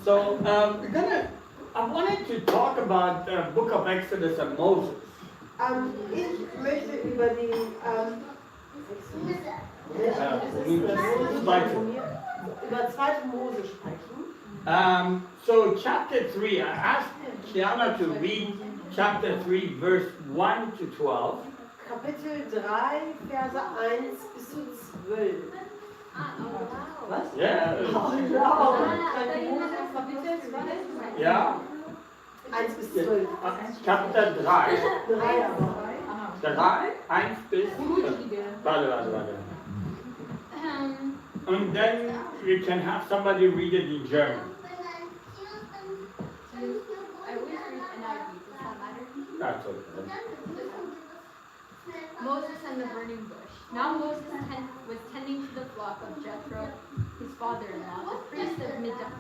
So I wanted to talk about the book of Exodus and Moses. Ich möchte über die über 2. Mose sprechen. So chapter 3, I asked Kiana to read chapter 3, verse 1 to 12. Kapitel 3, Verse 1 bis zu 12. Was? Yeah. Ja. 1 bis 12. Chapter 3. 3 aber. 3, 1 bis... Warte. And then we can have somebody read it in German. I always read NIV. Does that matter? That's okay. Moses and the burning bush. Now Moses was tending to the flock of Jethro, his father-in-law, the priest of Midian.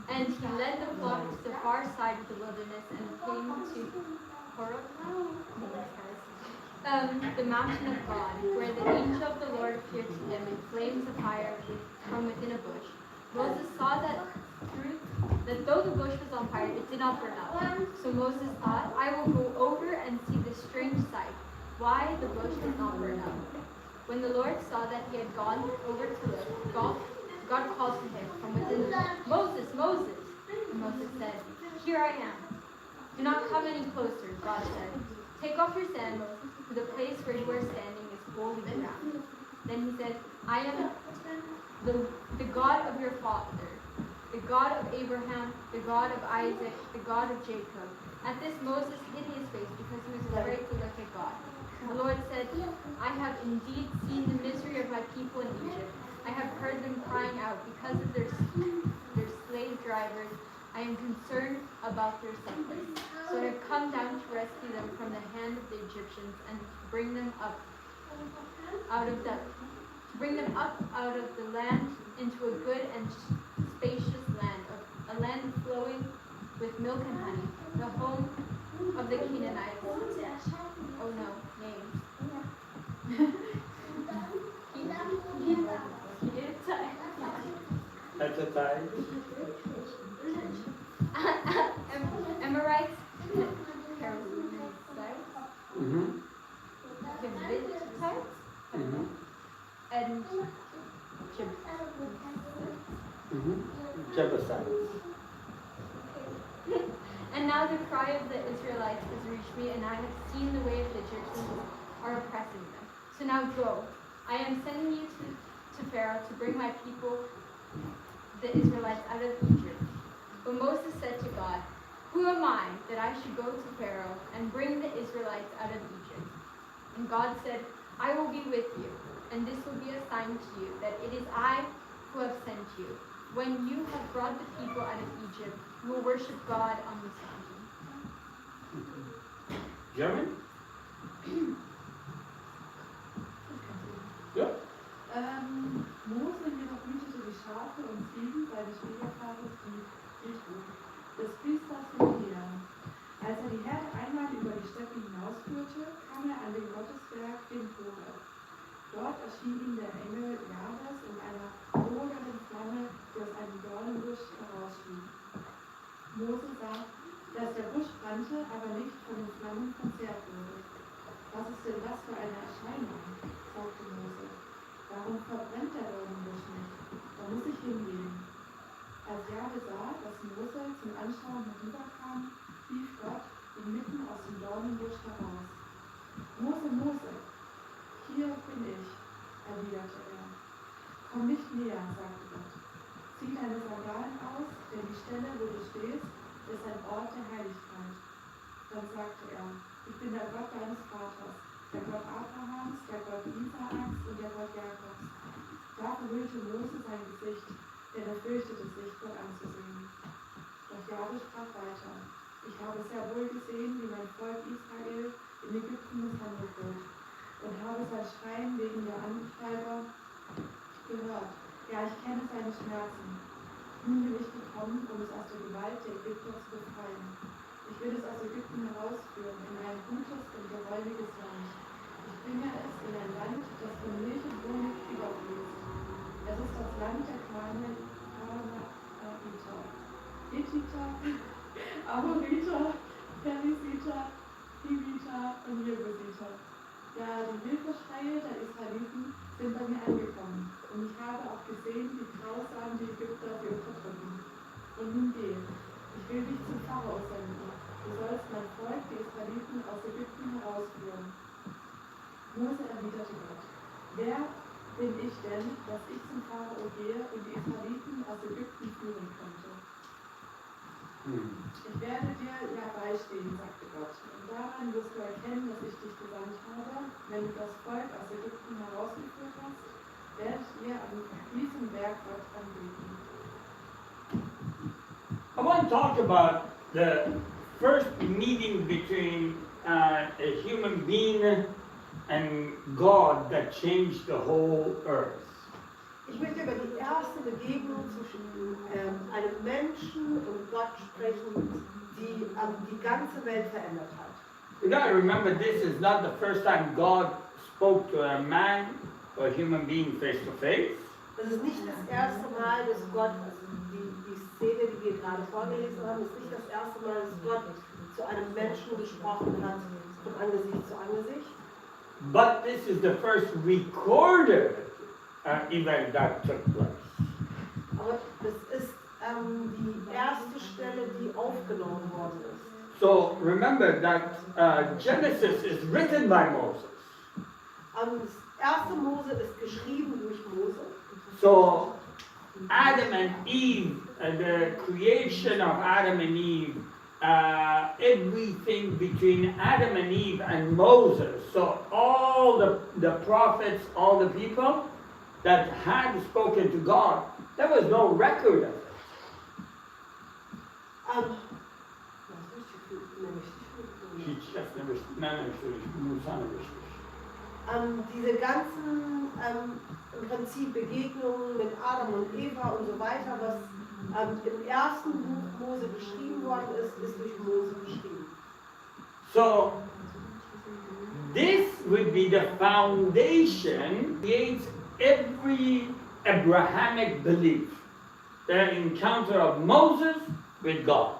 And he led the flock to the far side of the wilderness and came to Horeb, the mountain of God, where the angel of the Lord appeared to him in flames of fire from within a bush. Moses saw that though the bush was on fire, it did not burn up. So Moses thought, I will go over and see this strange sight, why the bush does not burn up. When the Lord saw that he had gone over to look, God called to him from within the bush, Moses, Moses. And Moses said, Here I am. Do not come any closer, God said. Take off your sandals, for the place where you are standing is holy ground. Then he said, I am the God of your father, the God of Abraham, the God of Isaac, the God of Jacob. At this Moses hid his face because he was afraid to look at God. The Lord said, I have indeed seen the misery of my people in Egypt. I have heard them crying out because of their slave drivers. I am concerned about their suffering. So I have come down to rescue them from the hand of the Egyptians and bring them up out of the land into a good and spacious land, a land flowing with milk and honey, the home of the Canaanites. Oh no, names. At the time. Amorites, Javid, and Jebusites. And now the cry of the Israelites has reached me, and I have seen the way of the Egyptians are oppressing them. So now go. I am sending you to Pharaoh to bring my people, the Israelites, out of Egypt. But Moses said to God, Who am I that I should go to Pharaoh and bring the Israelites out of Egypt? And God said, I will be with you, and this will be a sign to you that it is I who have sent you. When you have brought the people out of Egypt, you will worship God on this mountain. German? Ja. Mose jedoch hütete die Schafe und Ziegen seines Schwiegervaters Jethro, des Priesters von Midian. Als die Herde einmal über die Steppe hinausführte, kam an den Gottesberg, den Horeb. Dort erschien ihm der Engel Jahwes in einer lodernde Flamme, die aus einem Dornenbusch herausstieg. Mose sah, dass der Busch brannte, aber nicht von den Flammen verzehrt wurde. Was ist denn das für eine Erscheinung? Sagte Mose. Warum verbrennt der Dornenbusch nicht? Da muss ich hingehen. Als Jahwe sah, dass Mose zum Anschauen herüberkam, rief Gott inmitten aus dem Dornenbusch heraus. Mose, Mose, hier bin ich, erwiderte er. Komm nicht näher, sagte Gott. Zieh deine Sandalen aus, denn die Stelle, wo du stehst, ist ein Ort der Heiligkeit. Dann sagte er, ich bin der Gott deines Vaters, der Gott Abrahams, der Gott Isaaks und der Gott Jakobs. Da verhüllte Mose sein Gesicht, denn er fürchtete sich, Gott anzusehen. Doch Jahwe sprach weiter. Ich habe sehr wohl gesehen, wie mein Volk Israel in Ägypten misshandelt wird, und habe sein Schreien wegen der Antreiber gehört. Ja, ich kenne seine Schmerzen. Nun bin ich gekommen, um es aus der Gewalt der Ägypter zu befreien. Ich will es aus Ägypten herausführen, in ein gutes und geräumiges Land. Ich bringe es in ein Land, das von Milch und Honig überfließt. Es ist das Land der Kanaaniter, Amoriter, Perisiter, Hiviter und Jebusiter. Ja, die Hilfeschreie der Israeliten sind bei mir angekommen und ich habe auch gesehen, wie grausam die Ägypter sie unterdrücken. Und nun geh, ich will dich zum Pharao senden. Du sollst mein Volk, die Israeliten, aus Ägypten herausführen. Mose erwiderte Gott, wer bin ich denn, dass ich zum Pharao gehe und die Israeliten aus Ägypten führen könnte? Ich werde dir ja beistehen, sagte Gott, und daran wirst du erkennen, dass ich dich gesandt habe. Wenn du das Volk aus Ägypten herausgeführt hast, werdet ihr an diesem Berg Gott anbeten. I want to talk about the first meeting between a human being and God that changed the whole earth. Ich möchte über die erste Begegnung zwischen einem Menschen und Gott sprechen, die die ganze Welt verändert hat. You gotta remember, this is not the first time God spoke to a man or a human being face to face. Das ist nicht das erste Mal, dass Gott, also die Szene, die wir gerade vorgelesen haben, ist nicht das erste Mal, dass Gott zu einem Menschen gesprochen hat, von Angesicht zu Angesicht. But this is the first recorded event that took place. Aber das ist die erste Stelle, die aufgenommen worden ist. So remember that Genesis is written by Moses. Das erste Mose ist geschrieben durch Mose. So Adam and Eve, the creation of Adam and Eve, everything between Adam and Eve and Moses, so all the prophets, all the people that had spoken to God, there was no record of it. Diese ganzen im Prinzip Begegnungen mit Adam und Eva und so weiter, was im ersten Buch Mose geschrieben worden ist, ist durch Mose geschrieben. So this would be the foundation against every Abrahamic belief, the encounter of Moses with God.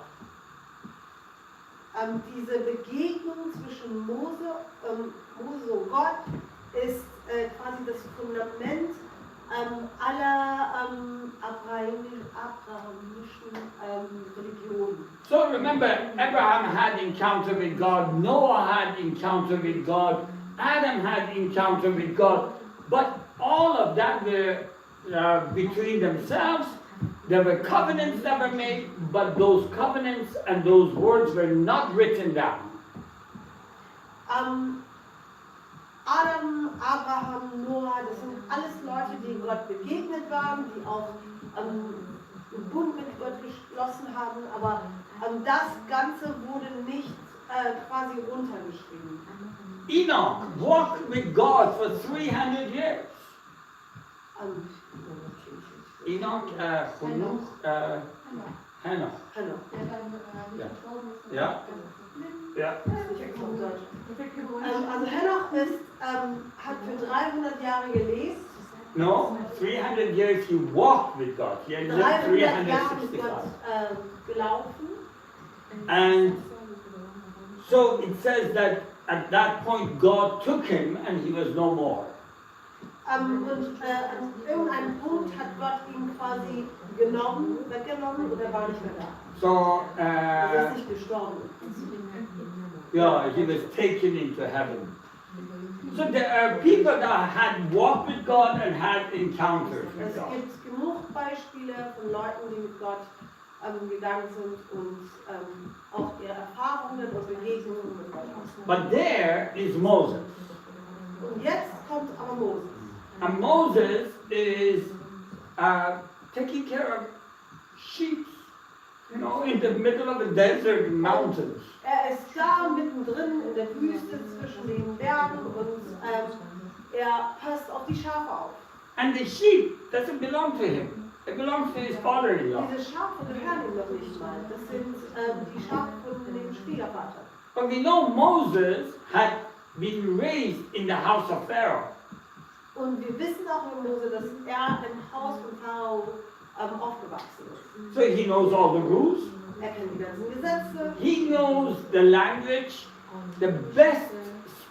Diese Begegnung zwischen Mose und Gott ist quasi das Fundament aller abrahamischen Religionen. So remember, Abraham had encounter with God, Noah had encounter with God, Adam had encounter with God, but all of that were between themselves. There were covenants that were made, but those covenants and those words were not written down. Adam, Abraham, Noah, das sind alles Leute, die Gott begegnet waren, die auch einen Bund mit Gott geschlossen haben, aber das Ganze wurde nicht quasi runtergeschrieben. Enoch walked with God for 300 years. Enoch, Hannah. Ja. Ja. Also Henoch hat für 300 Jahre gelebt. No, 300 years he walked with God. He had lived 300 Jahre mit 365. Gott gelaufen. And so it says that at that point God took him and he was no more. Und an irgendeinem Punkt hat Gott ihn quasi weggenommen und er war nicht mehr da. So, Er ist nicht gestorben. yeah, he was taken into heaven. So there are people that had walked with God and had encounters with Es God. gibt genug Beispiele von Leuten, die mit Gott gegangen sind und auch ihre Erfahrungen und Begegnungen mit Gott haben. But there is Moses. Und jetzt kommt aber Moses. And Moses is taking care of sheep, you know, in the middle of the desert mountains. Er ist da mittendrin in der Wüste zwischen den Bergen und er passt auf die Schafe auf. And the sheep doesn't belong to him. It belongs to his father-in-law. Diese Schafe gehören ihm noch nicht mal. Das sind die Schafe von dem Schwiegervater. But we know Moses had been raised in the house of Pharaoh. Und wir wissen auch über Mose, dass er im Haus von Pharao aufgewachsen ist. So he knows all the rules. Er kennt die ganzen Gesetze. He knows the language, the best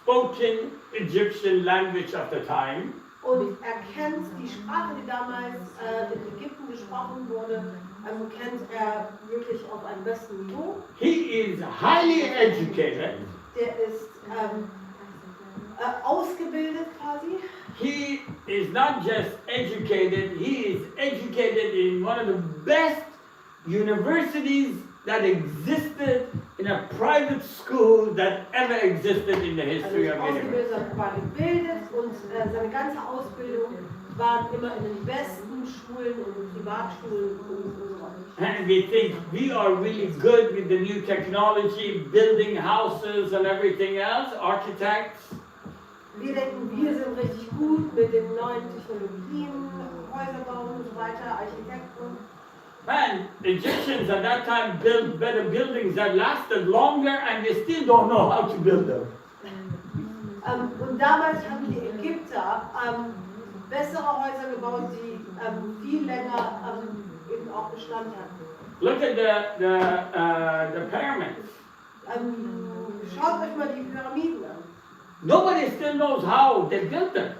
spoken Egyptian language of the time. Und er kennt die Sprache, die damals in Ägypten gesprochen wurde, kennt er wirklich auf einem besten Niveau. He is highly educated. Der ist ausgebildet quasi. He is not just educated, he is educated in one of the best universities that existed in a private school that ever existed in the history of the universe. Ausgebildet, war gebildet und seine ganze Ausbildung waren immer in den besten Schulen und Privatschulen und so weiter. And we think we are really good with the new technology, building houses and everything else, architects. Wir denken, wir sind richtig gut mit den neuen Technologien, Häuser bauen und so weiter, Architekten. Man, Egyptians at that time built better buildings that lasted longer and they still don't know how to build them. Und damals haben die Ägypter bessere Häuser gebaut, die viel länger eben auch Bestand hatten. Look at the pyramids. Schaut euch mal die Pyramiden an. Nobody still knows how they built them.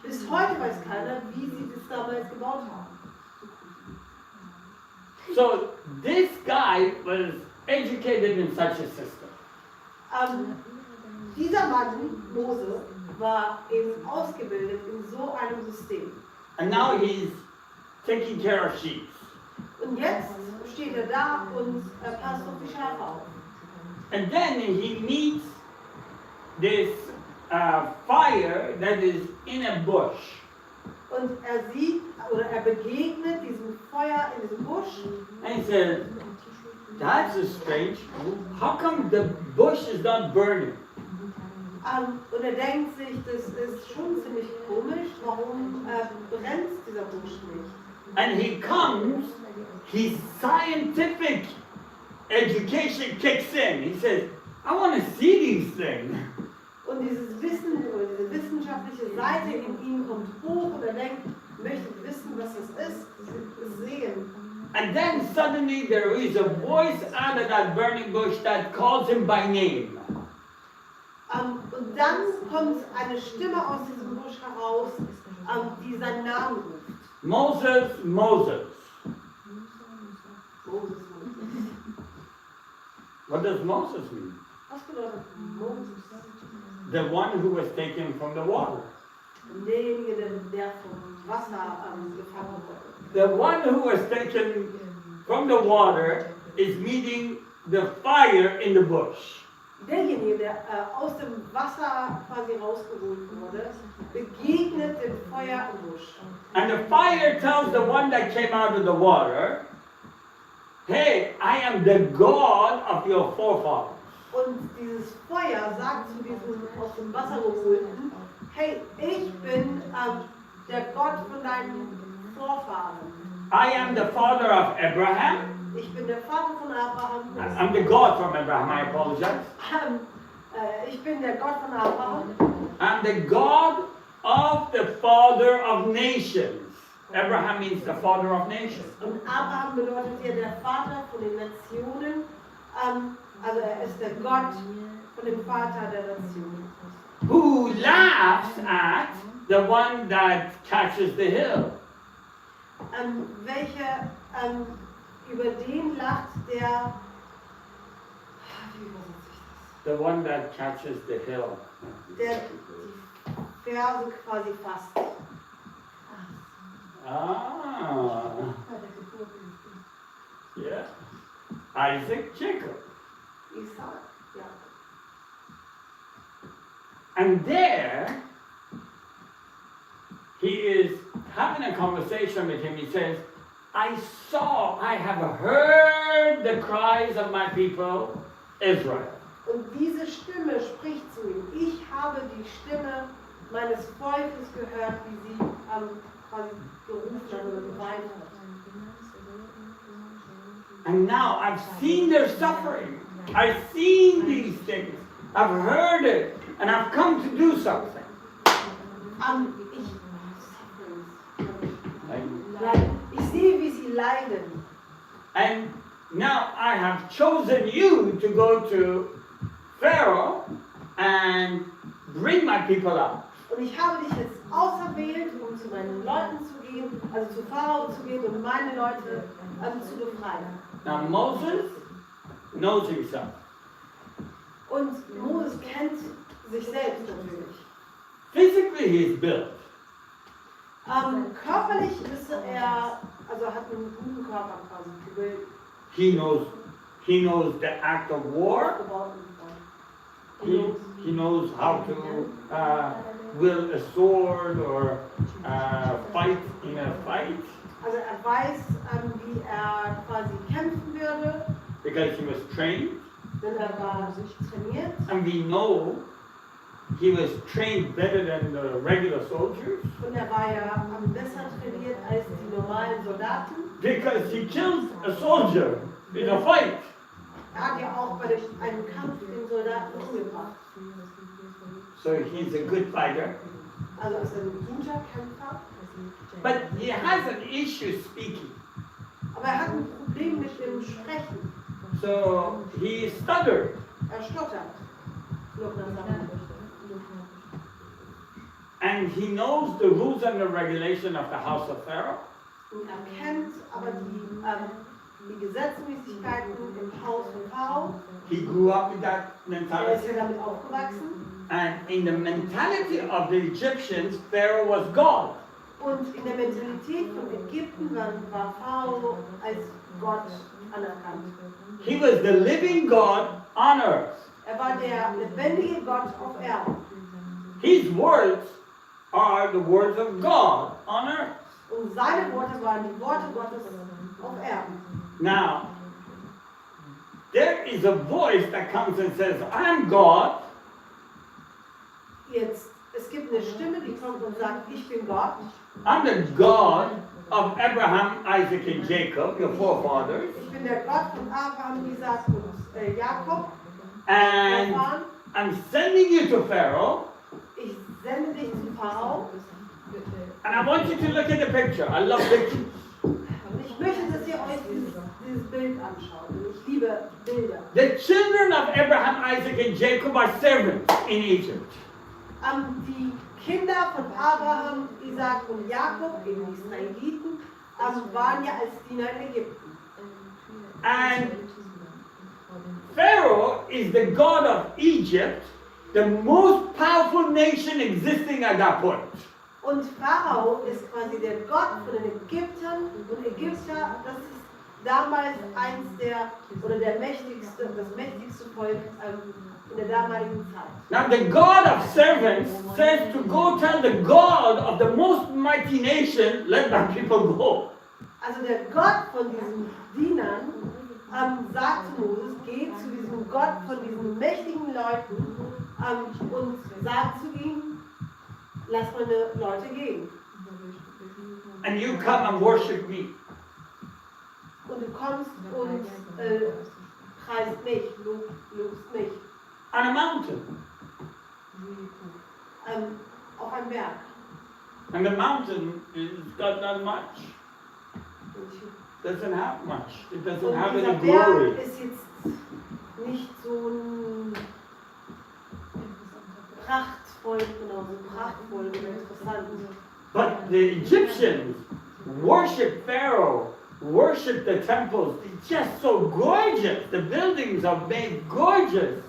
Bis heute weiß keiner, wie sie das damals gebaut haben. So this guy was educated in such a system. Dieser Mann, Mose, war eben ausgebildet in so einem System. And now he's taking care of sheep. Und jetzt steht er da und passt auf die Schafe auf. And then he meets this fire that is in a bush. Und er sieht oder er begegnet diesem Feuer in diesem Busch. And he says, that's strange. How come the bush is not burning? Und er denkt sich, das ist schon ziemlich komisch, warum brennt dieser Busch nicht? And he comes, his scientific education kicks in. He says, I want to see these things. Und dieses Wissen oder diese wissenschaftliche Seite in ihm kommt hoch und er denkt, möchte wissen, was das ist, das sehen. And then suddenly there is a voice out of that burning bush that calls him by name. Und dann kommt eine Stimme aus diesem Busch heraus, die seinen Namen ruft. Moses, Moses. Moses. What does Moses mean? Was bedeutet Moses? The one who was taken from the water. Derjenige, der vom Wasser gefangen wurde. The one who was taken from the water is meeting the fire in the bush. Derjenige, der aus dem Wasser quasi rausgeholt wurde, begegnet dem Feuer im Busch. And the fire tells the one that came out of the water, hey, I am the God of your forefathers. Und dieses Feuer sagt zu diesem aus dem Wasser geholten, hey, ich bin der Gott von deinen Vorfahren. I am the father of Abraham. Ich bin der Vater von Abraham. I'm the God from Abraham, I apologize. Ich bin der Gott von Abraham. I'm the God of the father of nations. Abraham means the father of nations. Und Abraham bedeutet hier der Vater von den Nationen. Also er ist der Gott von dem Vater der Nationen. Who laughs at the one that catches the hill. Welche über den lacht, der, wie übersetze ich das? The one that catches the hill. Der die Verse quasi fasst. Ah, yeah. Isaac, Jacob. Isaac, ja. And there, he is having a conversation with him. He says, I have heard the cries of my people, Israel. Und diese Stimme spricht zu ihm. Ich habe die Stimme meines Volkes gehört, wie sie quasi gerufen hat oder geweint hat. And now I've seen their suffering. I've seen these things. I've heard it. And I've come to do something. Ich sehe, wie sie leiden. And now I have chosen you to go to Pharaoh and bring my people out. Und ich habe dich jetzt auserwählt, um zu meinen Leuten zu gehen, also zu Pharao zu gehen und meine Leute zu befreien. Now Moses knows himself. Und Moses kennt sich selbst natürlich. Physically he's built. Körperlich ist er, also hat einen guten Körper quasi gebildet. He knows the act of war. He knows how to wield a sword or fight in a fight. Also er weiß, wie er quasi kämpfen würde, Because he was trained. denn er war trainiert. And we know he was trained better than the regular soldiers. Und er war ja besser trainiert als die normalen Soldaten. Because he kills a soldier in a fight. Er hat ja auch bei einem Kampf den Soldaten umgebracht. So he's a good fighter. Also ist er ein guter Kämpfer. But he has an issue speaking. Aber er hat ein Problem mit dem Sprechen. So he stuttered. Er stottert. Noch eine Sache. And he knows the rules and the regulation of the house of Pharaoh. Und er kennt aber die Gesetzmäßigkeiten im Haus von Pharao. He grew up with that Er ist mentality. ja damit aufgewachsen. And in the mentality of the Egyptians, Pharaoh was God. Und in der Mentalität von Ägypten war Pharao als Gott anerkannt. He was the living God on earth. Er war der lebendige Gott auf Erden. His words are the words of God on earth. Und seine Worte waren die Worte Gottes auf Erden. Now, there is a voice that comes and says, I'm God. Jetzt, es gibt eine Stimme, die kommt und sagt, ich bin Gott. I'm the God of Abraham, Isaac, and Jacob, your forefathers. Ich bin der Gott von Abraham, Isaac und Jakob. And I'm sending you to Pharaoh. Ich sende dich zu Pharao. And I want you to look at the picture. I love pictures. Und ich möchte, dass ihr euch dieses Bild anschaut. Und ich liebe Bilder. The children of Abraham, Isaac, and Jacob are servants in Egypt. Die Kinder von Abraham, Isaac und Jakob, eben die Israeliten, waren ja als Diener in Ägypten. And Pharaoh is the god of Egypt, the most powerful nation existing at that point. Und Pharao ist quasi der Gott von den Ägyptern. Und Ägypter, das ist damals das mächtigste Volk in der damaligen Zeit. Now the God of servants says to go tell the God of the most mighty nation, let my people go. Also der Gott von diesen Dienern sagt zu Moses, geh zu diesem Gott von diesen mächtigen Leuten und sag zu ihm, lass meine Leute gehen. And you come and worship me. Und du kommst und preist mich, lobst mich. On a mountain. Auf einem Berg. And the mountain is got not much. Doesn't have much. It doesn't Und have dieser any glory. Berg ist jetzt nicht so ein prachtvoll und interessant. But the Egyptians worship Pharaoh, worship the temples. It's just so gorgeous. The buildings are made gorgeous.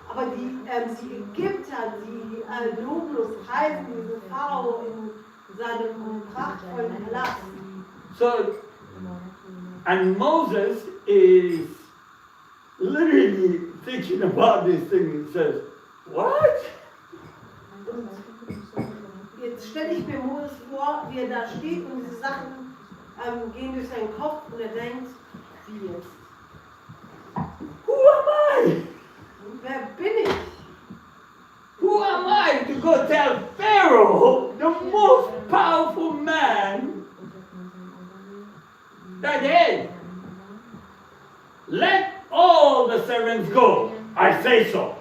Aber die Ägypter, die loben und preisen diesen Pharao in seinem prachtvollen Palast. So, and Moses is literally thinking about this thing and says, what? Und jetzt stelle ich mir Moses vor, wie er da steht und diese Sachen gehen durch seinen Kopf und er denkt, wie jetzt? Who am I? Wer bin ich? Who am I to go tell Pharaoh, the most powerful man that is? Let all the servants go. I say so.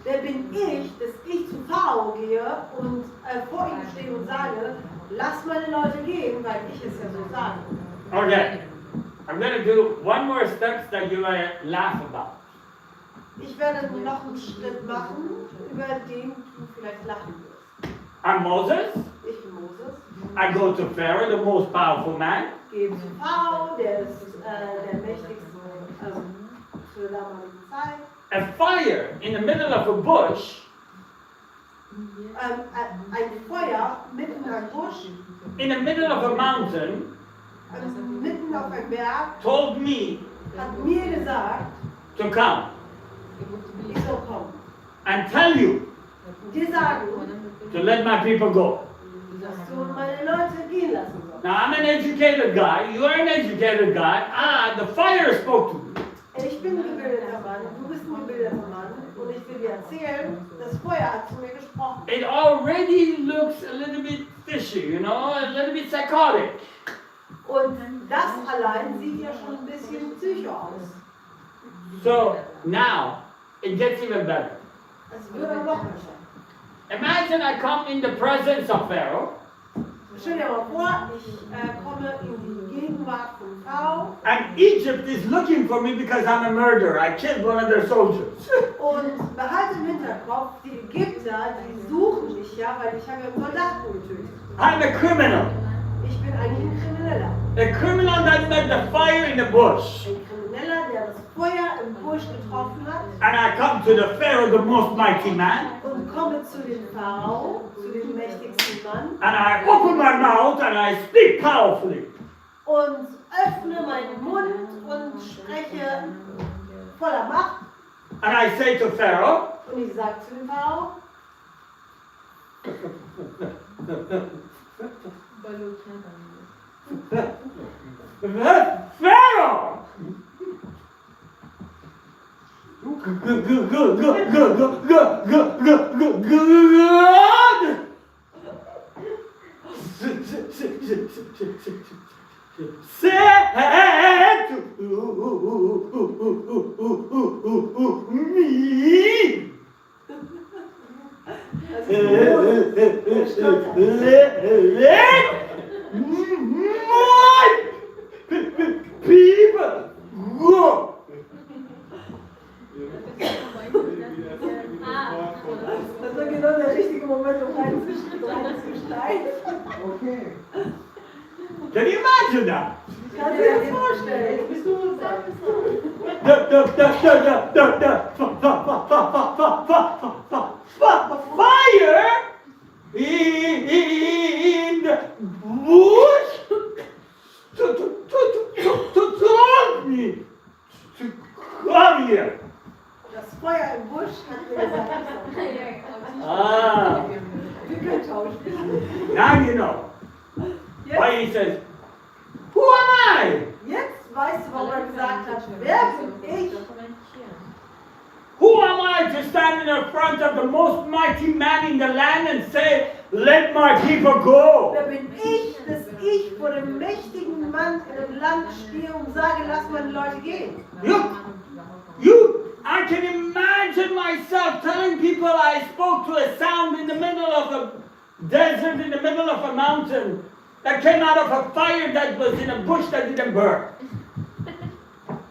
Wer bin ich, dass ich zu Pharao gehe und vor ihm stehe und sage, lass meine Leute gehen, weil ich es ja so sage. Okay. I'm going to do one more step that you might laugh about. Ich werde noch einen Schritt machen, über den du vielleicht lachen wirst. I'm Moses. Ich bin Moses. I go to Pharaoh, the most powerful man. Gehe zu Pharao, der ist der mächtigste zur damaligen Zeit. A fire in the middle of a bush Ein Feuer mitten am Busch, in the middle of a mountain mitten auf einem Berg, told me hat mir gesagt, to come ich soll kommen. and tell you Und dir sagen, to let my people go. dass du meine Leute gehen lassen sollst. Now I'm an educated guy, you're an educated guy. The fire spoke to me. Ich bin ein gebildeter Mann, du bist ein gebildeter Mann und ich will dir erzählen, das Feuer hat zu mir gesprochen. It already looks a little bit fishy, you know, a little bit psychotic. Und das allein sieht ja schon ein bisschen psycho aus. So now it gets even better. Es wird auch noch besser. Imagine I come in the presence of Pharaoh Stell dir mal vor, ich komme in die Gegenwart von Pharao and Egypt is looking for me because I'm a murderer. I killed one of their soldiers. und behalte im Hinterkopf, die Ägypter, die suchen mich ja, weil ich habe ja einen Soldaten getötet. I'm a criminal. Ich bin eigentlich ein Krimineller. A criminal that met the fire in the bush. Ein Krimineller, der das Feuer im Busch getroffen hat And I come to the Pharaoh, the most mighty man, und komme zu dem Pharao, zu dem mächtigsten Mann and I open my mouth and I speak powerfully. und öffne meinen Mund und spreche voller Macht. And I say to Pharaoh, Und ich sage zu dem Pharao, Pharaoh! Said me. das ist People go. Das war genau der richtige Moment, um reinzusteigen. Okay. Can you imagine that? Kannst du dir das vorstellen? Bist du Fire in the bush to talk me to come here. Das Feuer im Busch hat mir gesagt, wir können tauschen. Now you know why he says, who am I? Jetzt weißt du, warum er gesagt hat, wer bin ich? Who am I to stand in front of the most mighty man in the land and say, let my people go? Wer bin ich, dass ich vor dem mächtigen Mann in dem Land stehe und sage, lass meine Leute gehen? I can imagine myself telling people I spoke to a sound in the middle of a desert, in the middle of a mountain, that came out of a fire that was in a bush that didn't burn.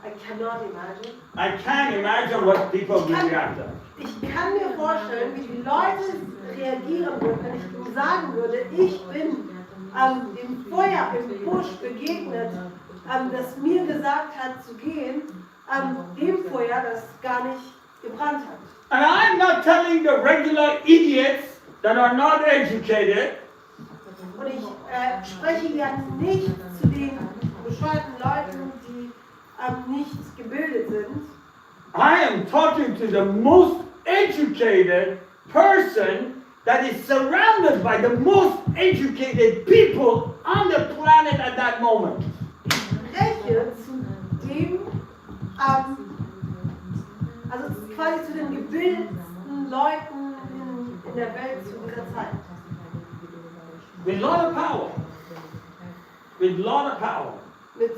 I cannot imagine. I can't imagine what people would react to. Ich kann mir vorstellen, wie die Leute reagieren würden, wenn ich ihm sagen würde, ich bin dem Feuer im Busch begegnet, das mir gesagt hat zu gehen, dem Feuer, das gar nicht gebrannt hat. And I'm not telling the regular idiots that are not educated. Und ich spreche ja nicht zu den bescheuerten Leuten, die nicht gebildet sind. I am talking to the most educated person that is surrounded by the most educated people on the planet at that moment. Ich spreche zu dem, also quasi zu den gebildetsten Leuten in der Welt zu dieser Zeit. With a lot of power. With a lot of power. Mit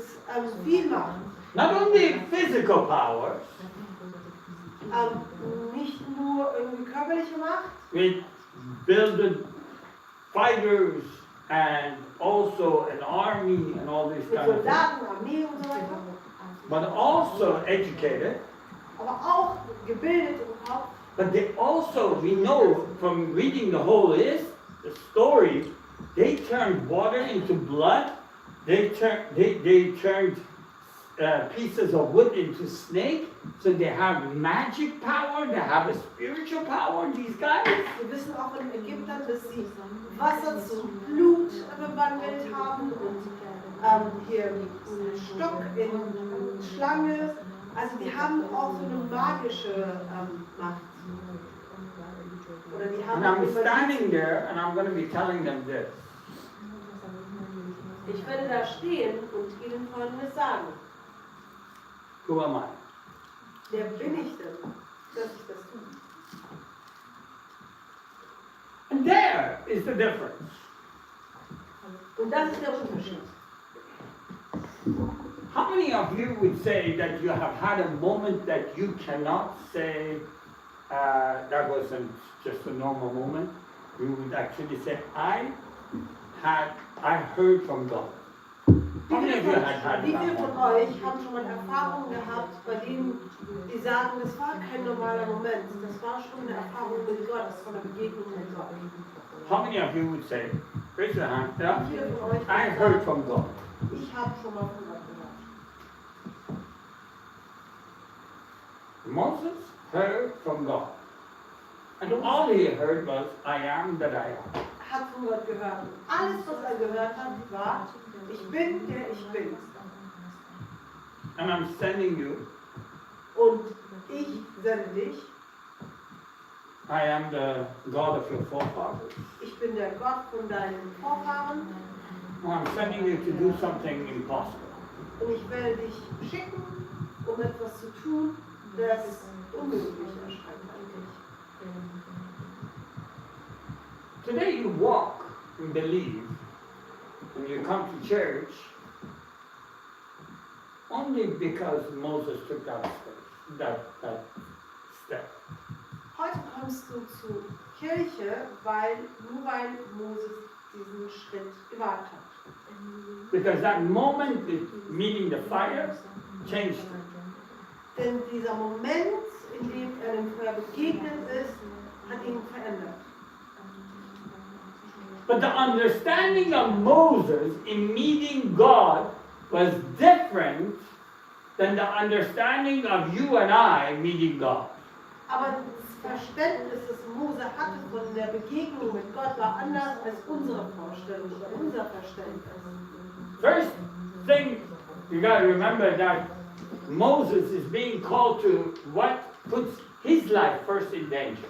viel Macht. Not only physical power, Nicht nur irgendwie körperliche Macht, with building fighters and also an army and all these mit kind of things. Soldaten, Armee und so weiter, But also educated. aber auch gebildet im Kopf. But they also, we know from reading the whole list, the story, they turned water into blood. They turned pieces of wood into snake. So they have magic power. They have a spiritual power. These guys. Wir wissen auch in Ägyptern, dass sie Wasser zu Blut gewandelt haben und hier einen Stock in Schlange. Also die haben auch so eine magische Macht. Oder die haben And I'm über- standing there and I'm going to be telling them this. Ich werde da stehen und ihnen Folgendes sagen. Who am I? Wer bin ich denn, dass ich das tue? And there is the difference. Und das ist der Unterschied. How many of you would say that you have had a moment that you cannot say that wasn't just a normal moment? You would actually say, I heard from God. How many of you had Wie that viele von moment? euch haben schon mal Erfahrungen gehabt, bei denen die sagen, das war kein normaler Moment, das war schon eine Erfahrung mit Gott, das war eine Begegnung mit Gott. How many of you would say, raise your hand, yeah? Wie viele von euch I haben heard gesagt, from God. ich habe schon mal von Gott gehört. Moses heard from God. And all he heard was, I am that I am. Hat von Gott gehört. Und alles, was gehört hat, war, ich bin, der ich bin. And I'm sending you. Und ich sende dich. I am the God of your forefathers. Ich bin der Gott von deinen Vorfahren. I'm sending you to do something impossible. Und ich werde dich schicken, um etwas zu tun, das unmöglich erscheint eigentlich. Today you walk and believe, and you come to church only because Moses took that step. Heute kommst du zur Kirche, nur weil Moses diesen Schritt gewagt hat. Because that moment, meeting the fire, changed him. Denn dieser Moment, in dem er dem Feuer begegnet ist, hat ihn verändert. But the understanding of Moses in meeting God was different than the understanding of you and I meeting God. Aber das Verständnis, das Mose hatte von der Begegnung mit Gott, war anders als unsere Vorstellung oder unser Verständnis. First thing, you got to remember that Moses is being called to what puts his life first in danger.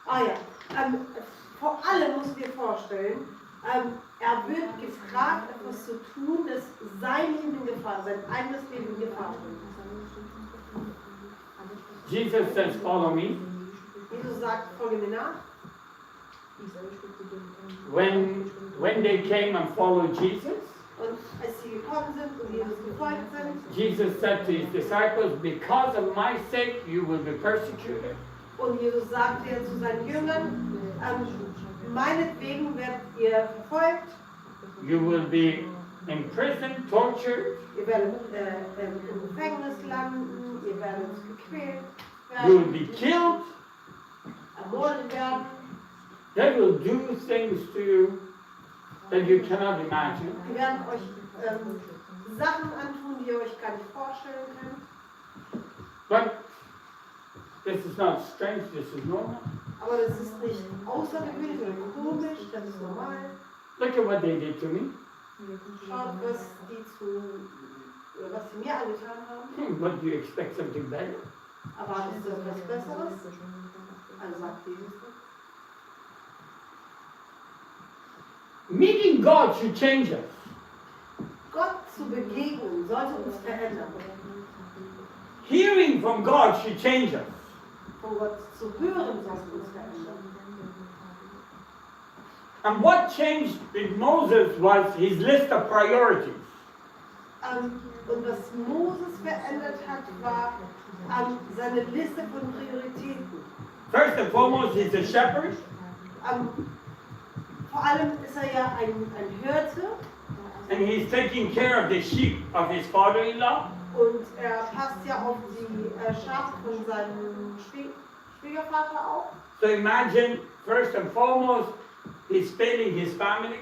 Ah ja, vor allem musst du dir vorstellen, er wird gefragt, etwas zu tun, das sein Leben in Gefahr, sein eigenes Leben in Gefahr bringt. Jesus says, follow me. Jesus sagt, folge mir nach. When they came and followed Jesus, Und als sie gekommen sind und Jesus gefolgt sind, Jesus said to his disciples, because of my sake you will be persecuted. und Jesus sagte ja zu seinen Jüngern, meinetwegen werdet ihr verfolgt, You will be in prison, tortured. ihr werdet im Gefängnis landen, ihr werdet gequält You will werden, be killed. ermordet werden. They will do things to you that you cannot imagine. Die werden euch Sachen antun, die ihr euch gar nicht vorstellen könnt. But this is not strange, this is normal. Aber das ist nicht außergewöhnlich oder komisch, das ist normal. Look at what they did to me. Schaut, was sie mir angetan haben. What do you expect something better? Erwartest du etwas Besseres? Also sagt Jesus. Meeting God should change us. Gott zu begegnen sollte uns verändern. Hearing from God should change us. Von Gott zu hören sollte uns verändern. And what changed with Moses was his list of priorities. Und was Moses verändert hat, war seine Liste von Prioritäten. First and foremost, he's a shepherd. vor allem ist er ja ein Hirte and he's taking care of the sheep of his father-in-law. und er passt ja auf die Schafe von seinem Schwiegervater auf. So imagine, first and foremost, he's failing his family.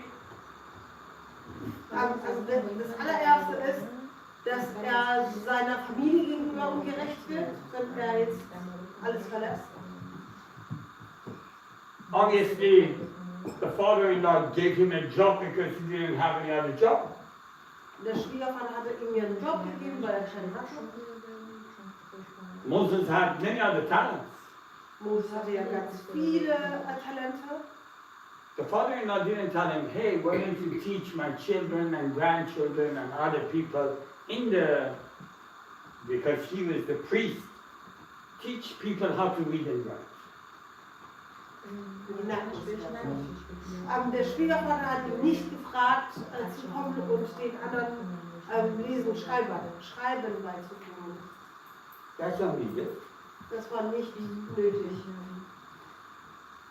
Also das allererste ist, dass er seiner Familie gegenüber ungerecht wird, wenn er jetzt alles verlässt. Obviously, the father-in-law gave him a job because he didn't have any other job. Der Schwiegervater hatte ihm ja einen Job gegeben, weil er keinen hatte. Moses had many other talents. Moses hatte ja ganz viele Talente. The father-in-law didn't tell him, hey, we're going to teach my children and grandchildren and other people because he was the priest, teach people how to read and write. Der Schwiegervater hat ihn nicht gefragt, zu kommen und den anderen Lesen und Schreiben beizubringen. That's not needed. Das war nicht nötig.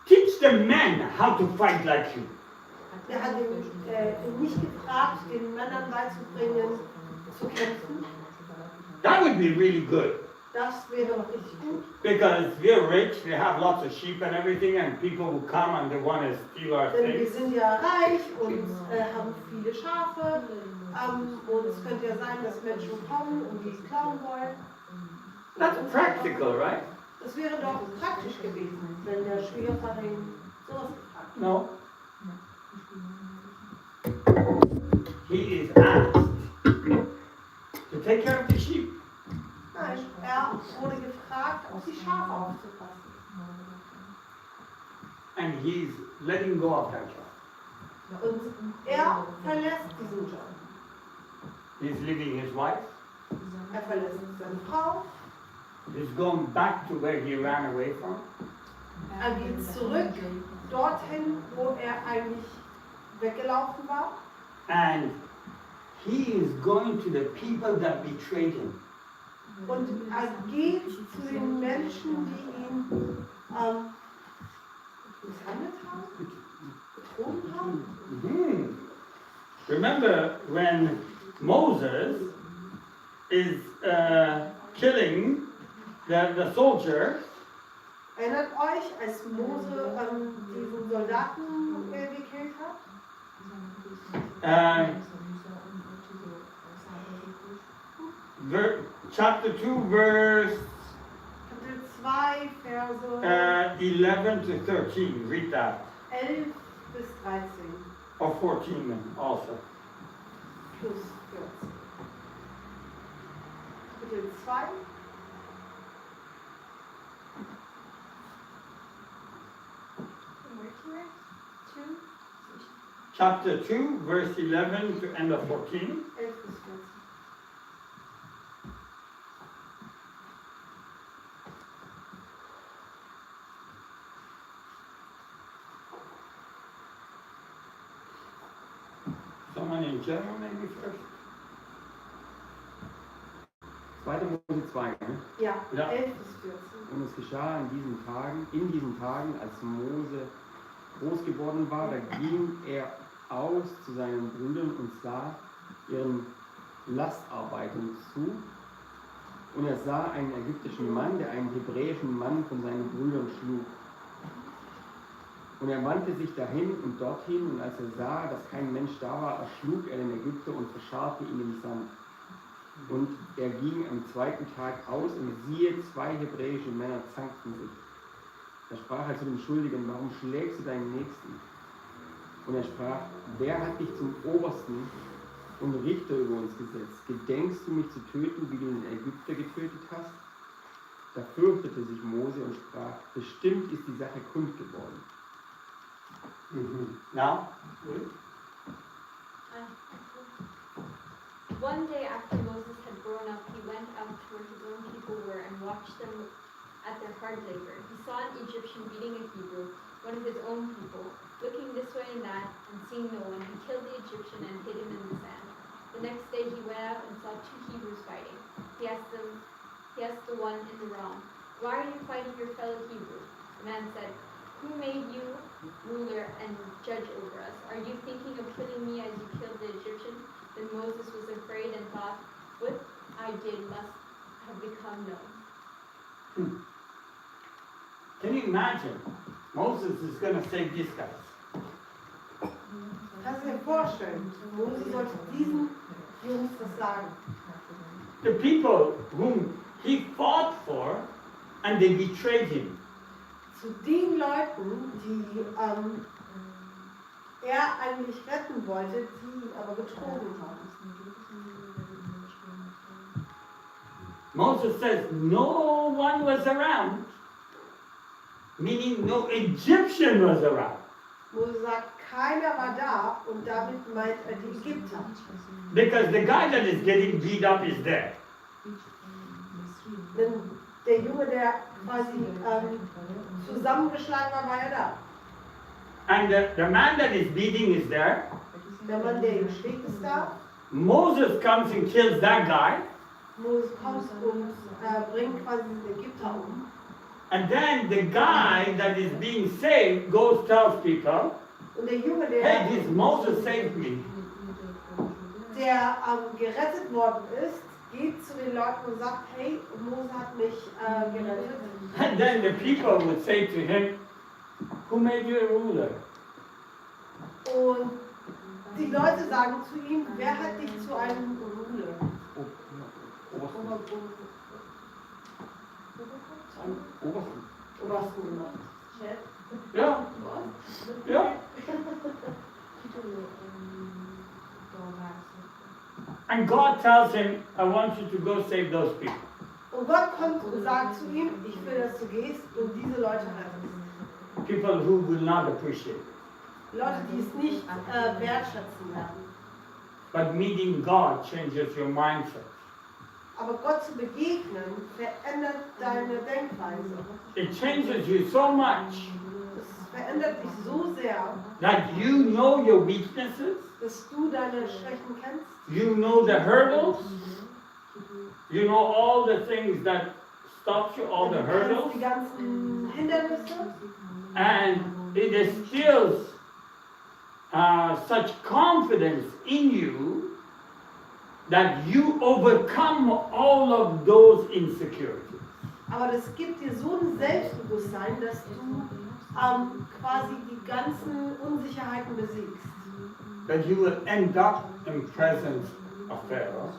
Teach the men how to fight like you. Er hat ihn nicht gefragt, den Männern beizubringen, zu kämpfen. That would be really good. Das wäre noch richtig gut. Because we're rich, we have lots of sheep and everything, and people will come and they want to steal our Denn wir things. sind ja reich und haben viele Schafe. Und es könnte ja sein, dass Menschen kommen und die klauen wollen. That's practical, right? Das wäre doch praktisch gewesen, wenn der Schwiegervater ihn sowas gefragt hätte. No. He is asked to take care of the sheep. Nein, er wurde gefragt, auf die Schafe aufzupassen. And he's letting go of that job. Und er verlässt diesen Job. He's leaving his wife. Er verlässt seine Frau. He's going back to where he ran away from. Er geht zurück dorthin, wo er eigentlich weggelaufen war. And he is going to the people that betrayed him. Und er geht zu den Menschen, die ihn misshandelt haben, betrogen haben. Mhm. Remember when Moses is killing the soldier, Erinnert euch, als Mose diesen Soldaten gekillt hat? Chapter 2, verse Kapitel 2, Verse 11 to 13. Read that. 11 bis 13 Or 14 also. plus 14. Kapitel 2. Chapter 2, verse 11 to end of 14. 11 bis 14. Someone in German maybe first? 2. Mose 2. Ne? Ja, Ja. 11 bis 14. Und es geschah in diesen Tagen, als Mose groß geworden war, da ging er aus zu seinen Brüdern und sah ihren Lastarbeitern zu. Und er sah einen ägyptischen Mann, der einen hebräischen Mann von seinen Brüdern schlug. Und er wandte sich dahin und dorthin, und als er sah, dass kein Mensch da war, erschlug er den Ägypter und verscharrte ihn im Sand. Und er ging am zweiten Tag aus, und siehe, 2 hebräische Männer zankten sich. Da sprach er zu dem Schuldigen: Warum schlägst du deinen Nächsten? Und er sprach: Wer hat dich zum Obersten und Richter über uns gesetzt? Gedenkst du mich zu töten, wie du den Ägypter getötet hast? Da fürchtete sich Mose und sprach: Bestimmt ist die Sache kund geworden. Now? One day after Moses had grown up, he went out to where his own people were and watched them at their hard labor. He saw an Egyptian beating a Hebrew, one of his own people. Looking this way and that, and seeing no one, he killed the Egyptian and hid him in the sand. The next day he went out and saw 2 Hebrews fighting. He asked the one in the wrong, "Why are you fighting your fellow Hebrew?" The man said, "Who made you ruler and judge over us. Are you thinking of killing me as you killed the Egyptian? Then Moses was afraid and thought, what I did must have become known. Can you imagine? Moses is going to save these guys. Kannst du dir vorstellen, Mose sollte diesen Jungs das sagen. The people whom he fought for and they betrayed him. Zu den Leuten, die er eigentlich retten wollte, die ihn aber betrogen haben. Moses says no one was around, meaning no Egyptian was around. Mose sagt, keiner war da und damit meint er die Ägypter. Because the guy that is getting beat up is there. Denn der Junge, der quasi zusammengeschlagen war, war ja da. And the man that is beating is there. Der Mann, der ihn schlägt, ist da. Moses comes and kills that guy. Moses kommt und bringt quasi den Ägypter um. And then the guy that is being saved goes tells people, Und der Junge, hey, this Moses saved me. der gerettet worden ist, geht zu den Leuten und sagt, hey, Mose hat mich gerettet. And then the people would say to him, who made you a ruler? Und die Leute sagen zu ihm, wer hat dich zu einem Ruler? Obersten gemacht. Yeah. Yeah. And God tells him, I want you to go save those people. Und Gott kommt und sagt zu ihm, ich will, dass du gehst und diese Leute rettest. People who will not appreciate it. Leute, die es nicht wertschätzen werden. But meeting God changes your mindset. Aber Gott zu begegnen, verändert deine Denkweise. It changes you so much Es verändert dich so sehr, that you know your weaknesses, dass du deine Schwächen kennst. you know the hurdles, you know all the things that stop you, all the Du kennst hurdles, die ganzen Hindernisse. and it instills such confidence in you that you overcome all of those insecurities. Aber das gibt dir so ein Selbstbewusstsein, dass du quasi die ganzen Unsicherheiten besiegst. That you will end up in presence of Pharaoh,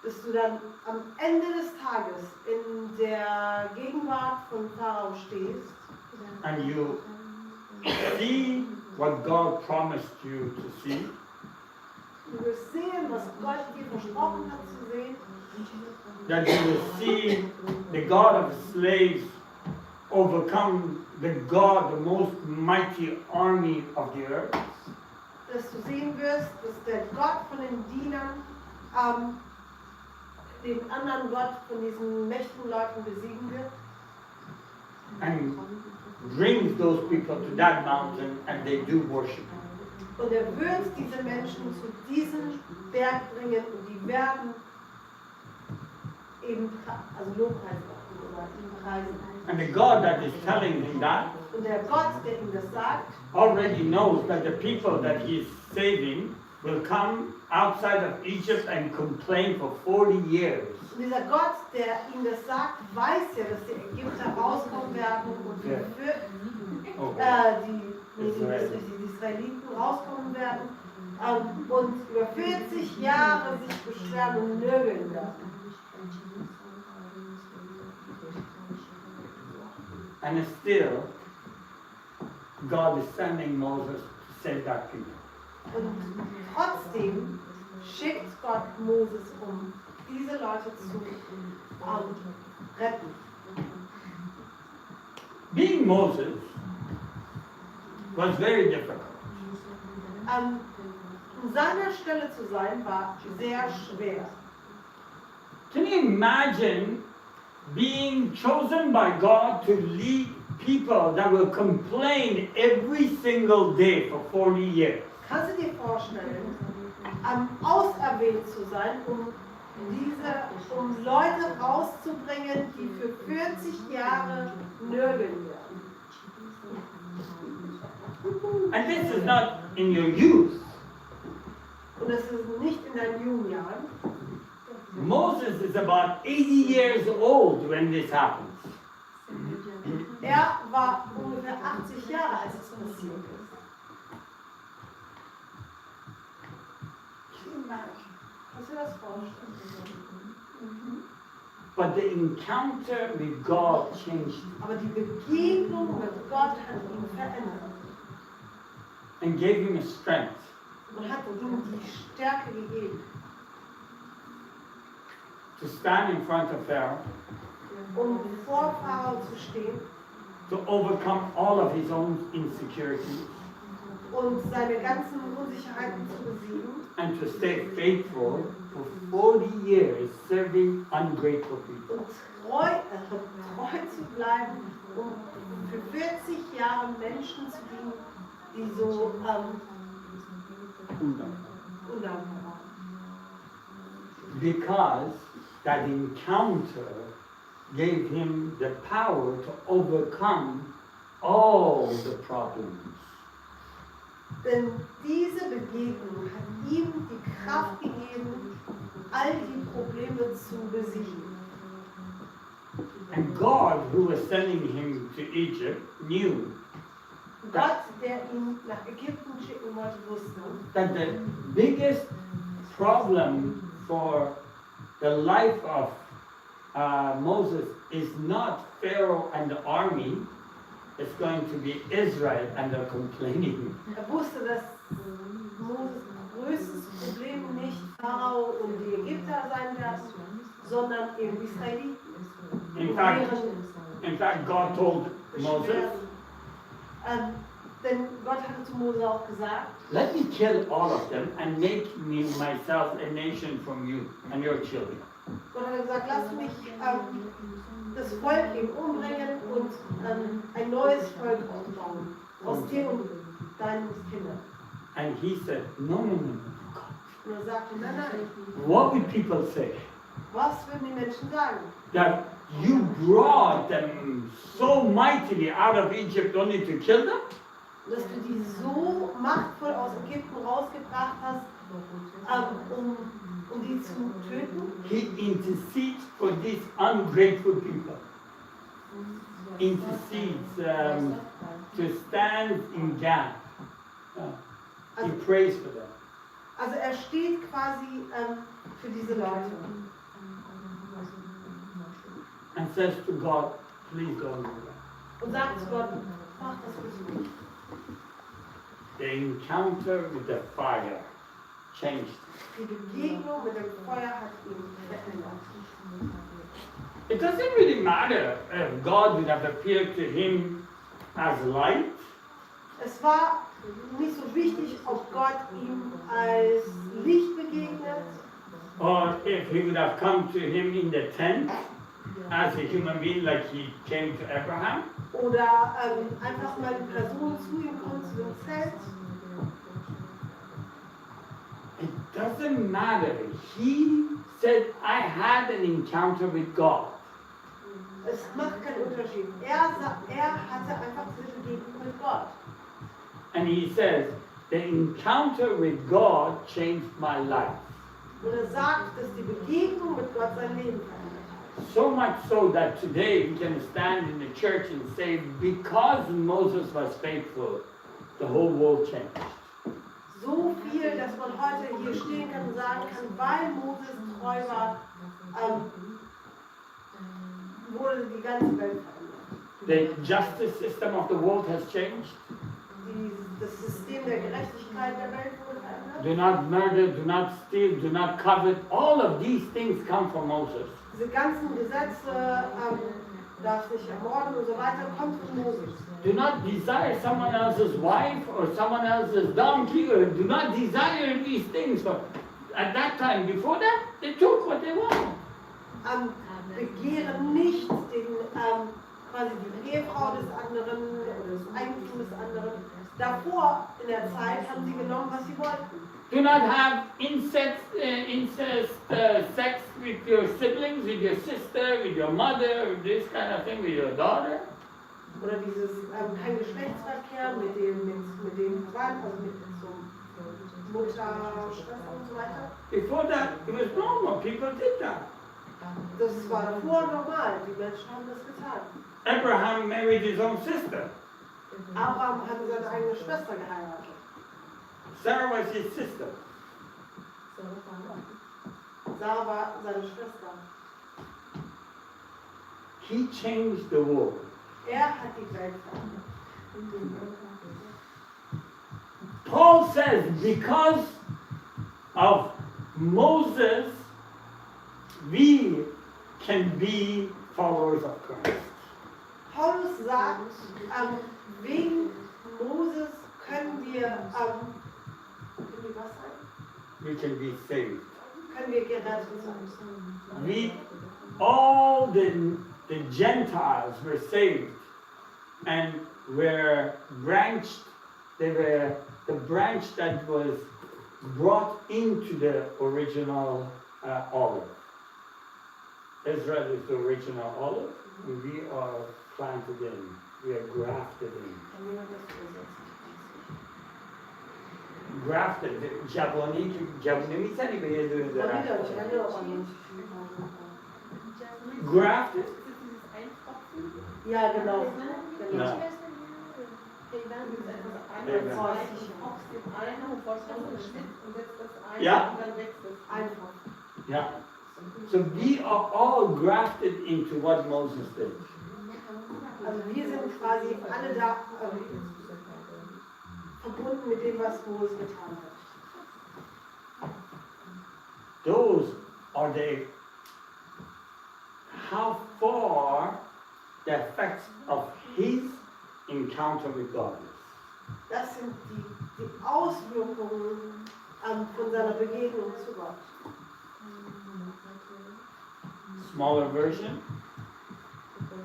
Dass du dann am Ende des Tages in der Gegenwart von Pharao stehst and you see what God promised you to see, du wirst sehen, was Gott dir versprochen hat zu sehen, that you will see the God of slaves overcome the God, the most mighty army of the earth, dass du sehen wirst, dass der Gott von den Dienern den anderen Gott von diesen mächtigen Leuten besiegen wird and brings those people to that mountain and they do worship. und er wird diese Menschen zu diesem Berg bringen und die werden eben Lobpreis machen oder ihn preisen. And the God that is telling him that Und der Gott, der ihm das sagt, already knows that the people that he is saving will come outside of Egypt and complain for 40 years. und dieser Gott, der ihm das sagt, weiß ja, dass die Ägypter rauskommen werden und die Israeliten rauskommen werden und über 40 Jahre sich beschweren und nörgeln werden. And still, God is sending Moses to save that people. Und trotzdem schickt Gott Moses, um diese Leute zu retten. Being Moses was very difficult. An seiner Stelle zu sein, war sehr schwer. Can you imagine being chosen by God to lead people that will complain every single day for 40 years? Kannst du dir vorstellen, auserwählt zu sein, um Leute rauszubringen, die für 40 Jahre nörgeln werden? And this is not in your youth. Und das ist nicht in deinen jungen Jahren. Moses is about 80 years old when this happens. Er war ungefähr 80 Jahre, als es passiert ist. Kannst du dir das vorstellen? But the encounter with God changed him Aber die Begegnung mit Gott hat ihn verändert and gave him a strength und hat ihm die Stärke gegeben, to stand in front of Pharaoh, vor Pharao zu stehen to overcome all of his own insecurities, und seine ganzen Unsicherheiten zu besiegen and to stay faithful for 40 years serving ungrateful people. und treu zu bleiben, um für 40 Jahre Menschen zu dienen, die so undankbar waren. Because that encounter gave him the power to overcome all the problems. Denn diese Begegnung hat ihm die Kraft gegeben, all die Probleme zu besiegen. And God, who was sending him to Egypt, knew Gott, der ihn nach Ägypten schicken wollte, wusste, that the biggest problem for the life of Moses is not Pharaoh and the army, it's going to be Israel and they're complaining. wusste, dass Moses größtes Problem nicht Pharao und die Ägypter sein werden, sondern eben Israeliten. In fact, God told Moses, Denn Gott hatte zu Mose auch gesagt, let me kill all of them and make me myself a nation from you and your children. Gott hat gesagt, lass mich das Volk eben umbringen und ein neues Volk aufbauen, aus dir und deinen Kindern. And he said, no, God. Und er sagte, nein, nein, What would people say? was würden die Menschen sagen? That you brought them so mightily out of Egypt only to kill them? Dass du die so machtvoll aus Ägypten rausgebracht hast, um die zu töten? He intercedes for these ungrateful people. Intercedes to stand in gap. He prays for them. Also er steht quasi für diese Leute And says to God, please don't do that. und sagt zu Gott, mach das bitte nicht. The encounter with the fire changed. Die Begegnung mit dem Feuer hat ihn verändert. It doesn't really matter if God would have appeared to him as light, Es war nicht so wichtig, ob Gott ihm als Licht begegnet or if he would have come to him in the tent as a human being like he came to Abraham. oder einfach mal die Person zu ihm kommt, zu dem Zelt. It doesn't matter. He said, I had an encounter with God. Es macht keinen Unterschied. Er hatte einfach diese Begegnung mit Gott. And he says, the encounter with God changed my life. Und er sagt, dass die Begegnung mit Gott sein Leben verändert hat. So much so that today we can stand in the church and say, because Moses was faithful, the whole world changed. So viel, dass man heute hier stehen kann und sagen kann, weil Moses treu war, wurde die ganze Welt verändert. The justice system of the world has changed. Das System der Gerechtigkeit der Welt wurde verändert. Do not murder, do not steal, do not covet. All of these things come from Moses. Diese ganzen Gesetze, darfst nicht ermorden und so weiter, kommt von Moses. Do not desire someone else's wife or someone else's donkey, or do not desire these things. But at that time, before that, they took what they wanted. Begehren nicht quasi die Ehefrau des anderen oder das Eigentum des anderen. Davor in der Zeit haben sie genommen, was sie wollten. Do not have incest sex with your siblings, with your sister, with your mother, with this kind of thing, with your daughter. oder dieses kein Geschlechtsverkehr mit dem Verwandten, also mit so Mutter, Schwester und so weiter. Before that, it was normal. People did that. Das war davor normal, die Menschen haben das getan. Abraham married his own sister. Abraham hatte seine eigene Schwester geheiratet. Sarah was his sister. Sarah war seine Schwester. He changed the world. Hat die Welt verändert. Paul says because of Moses, we can be followers of Christ. Paulus sagt, wegen Moses können wir was sein? We can be saved. Können wir gerettet sein. We, all the Gentiles were saved and were branched. They were the branch that was brought into the original olive. Israel is the original olive, and we are planted in. We are grafted in. Grafted. Javanese anybody doing that? Grafted? Ja, genau. Ja. Ja. Einfach. Yeah. So we are all grafted into what Moses did. Also wir sind quasi alle da verbunden mit dem, was Moses getan hat. Those are how far the effects of his encounter with God is. Das sind die Auswirkungen von seiner Begegnung zu Gott. Smaller version.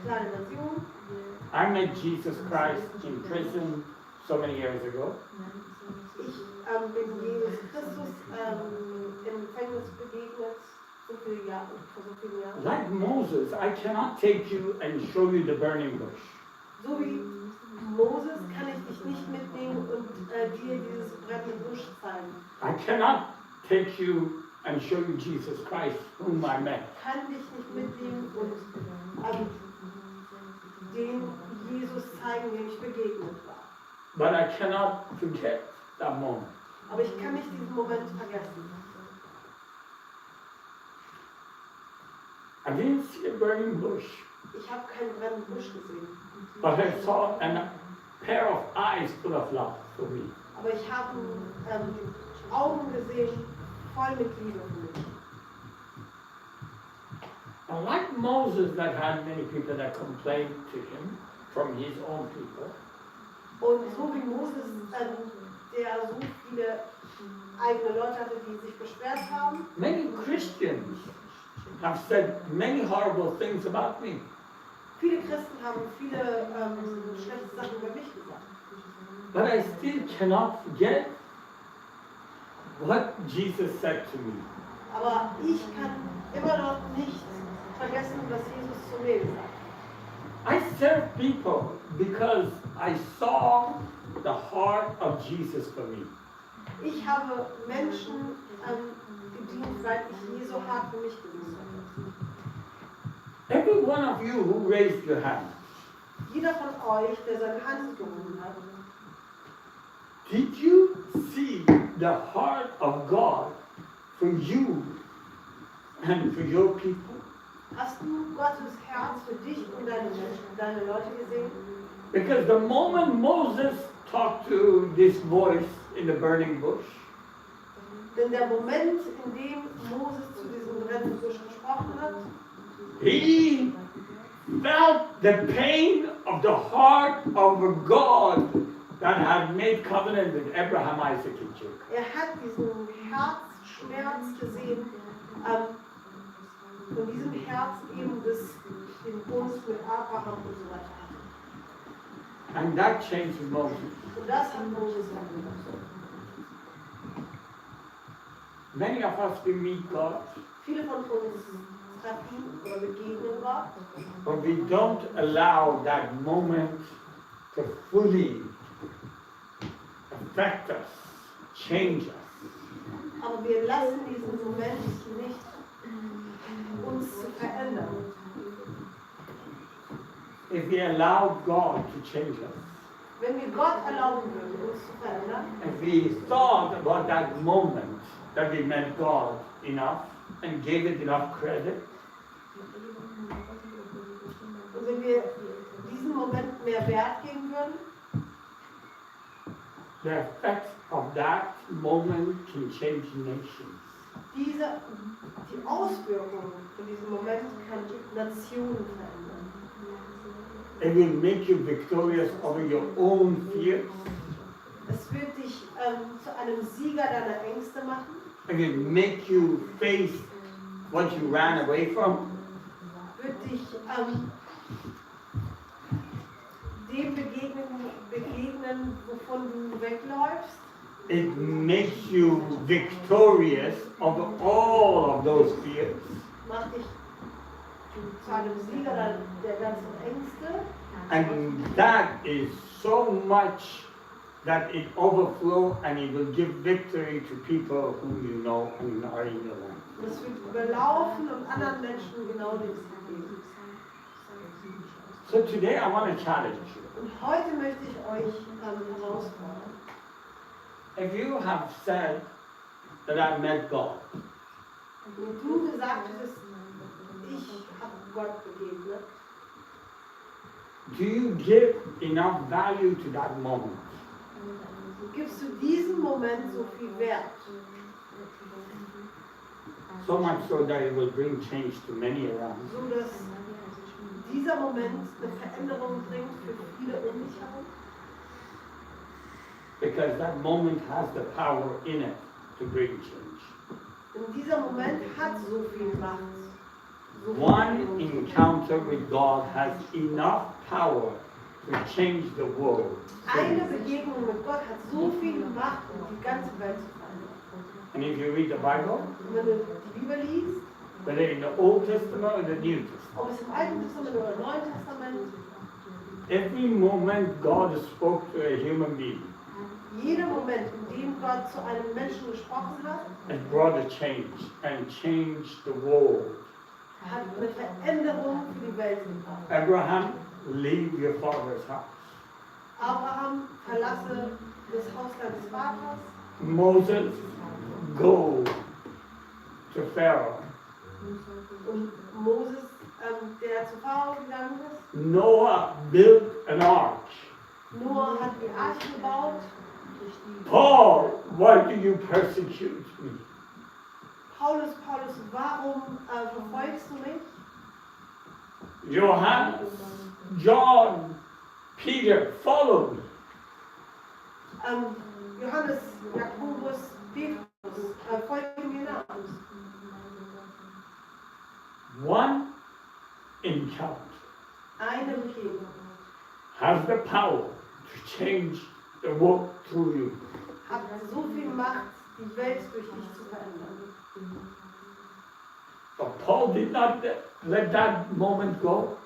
Kleine Version. I met Jesus Christ in prison so many years ago. Ich bin Jesus Christus im Gefängnis begegnet, vor so vielen Jahren. Like Moses, I cannot take you and show you the burning bush. So wie Moses kann ich dich nicht mitnehmen und dir dieses brennende Busch zeigen. I cannot take you and show you Jesus Christ, whom I met. Ich kann dich nicht mitnehmen und den Jesus zeigen, dem ich begegnet war. But I cannot forget that moment. Aber ich kann nicht diesen Moment vergessen. I didn't see a burning bush, Ich habe keinen brennenden Busch gesehen. but I saw a pair of eyes full of love for me. Aber ich habe Augen gesehen, voll mit Liebe für mich. Like Moses, that had many people that complained to him from his own people. Und so wie Moses, der so viele eigene Leute hatte, die sich beschwert haben, Many Christians have said many horrible things about me. viele Christen haben viele schlechte Sachen über mich gesagt. But I still cannot forget what Jesus said to me. Aber ich kann immer noch nicht vergessen, was Jesus zu mir gesagt hat. I serve people because I saw the heart of Jesus for me. Ich habe Menschen gedient, weil ich Jesu Hart für mich gesehen habe. Every one of you who raised your hand, Jeder von euch, der seine Hand gehoben hat, did you see the heart of God for you and for your people? hast du Gottes Herz für dich und deine Menschen, deine Leute gesehen? Because the moment Moses talked to this voice in the burning bush, Denn der Moment, in dem Moses zu diesem brennenden Busch gesprochen hat, he felt the pain of the heart of a God that had made covenant with Abraham, Isaac, and Jacob. hat diesen Herzschmerz gesehen, von diesem Herz eben den Bund mit Abraham und so weiter hatte. And that changed Moses. Und das hat Moses verändert. Many of us, we meet God, Viele von uns treffen oder begegnen Gott. but we don't allow that moment to fully affect us, change us. Aber wir lassen diesen Moment nicht uns zu verändern. If we allow God to change us, Wenn wir Gott erlauben würden, uns zu verändern, if we thought about that moment that we met God enough and gave it enough credit, und wenn wir diesen Moment mehr Wert geben würden, the effect of that moment can change nations. die Auswirkungen von diesem Moment kann Nationen verändern. It will make you victorious over your own fears. Es wird dich zu einem Sieger deiner Ängste machen. It will make you face what you ran away from. Wird dich dem begegnen, wovon du wegläufst. It makes you victorious over all of those fears. Macht dich zu einem Sieger der ganzen Ängste. And that is so much that it overflows and it will give victory to people whom you know and are in your life. Das wird überlaufen und anderen Menschen genau das geben. So today I want to challenge you. Und heute möchte ich euch herausfordern. If you have said that I met God, Wenn du gesagt hättest, ich habe Gott begegnet, do you give enough value to that moment? gibst du diesem Moment so viel Wert, So much so that it will bring change to many around. so dass dieser Moment eine Veränderung bringt für viele um dich herum? Because that moment has the power in it to bring change. Denn dieser Moment hat so viel Macht. So viel One Wirkung. encounter with God has enough power to change the world. Eine Begegnung mit Gott hat so viel Macht, um die ganze Welt zu verändern. And if you read the Bible, Und wenn du die Bibel liest, whether in the Old Testament or the New Testament, ob es im Alten Testament oder im Neuen Testament, every moment God spoke to a human being, jeder Moment, in dem Gott zu einem Menschen gesprochen hat, it brought a change and changed the world. hat eine Veränderung für die Welt gebracht. Abraham, leave your father's house. Abraham, verlasse das Haus deines Vaters. Moses, go to Pharaoh. Und Moses, der zu Pharao gegangen ist. Noah built an ark. Noah hat die Arche gebaut. Paul, why do you persecute me? Paulus, warum verfolgst du mich? Johannes, John, Peter, follow me. Johannes, Jakobus, Petrus, folgen mir nach. One encounter Eine Begegnung has the power to change the world through you. hat so viel Macht, die Welt durch dich zu verändern. But Paul did not let that moment go.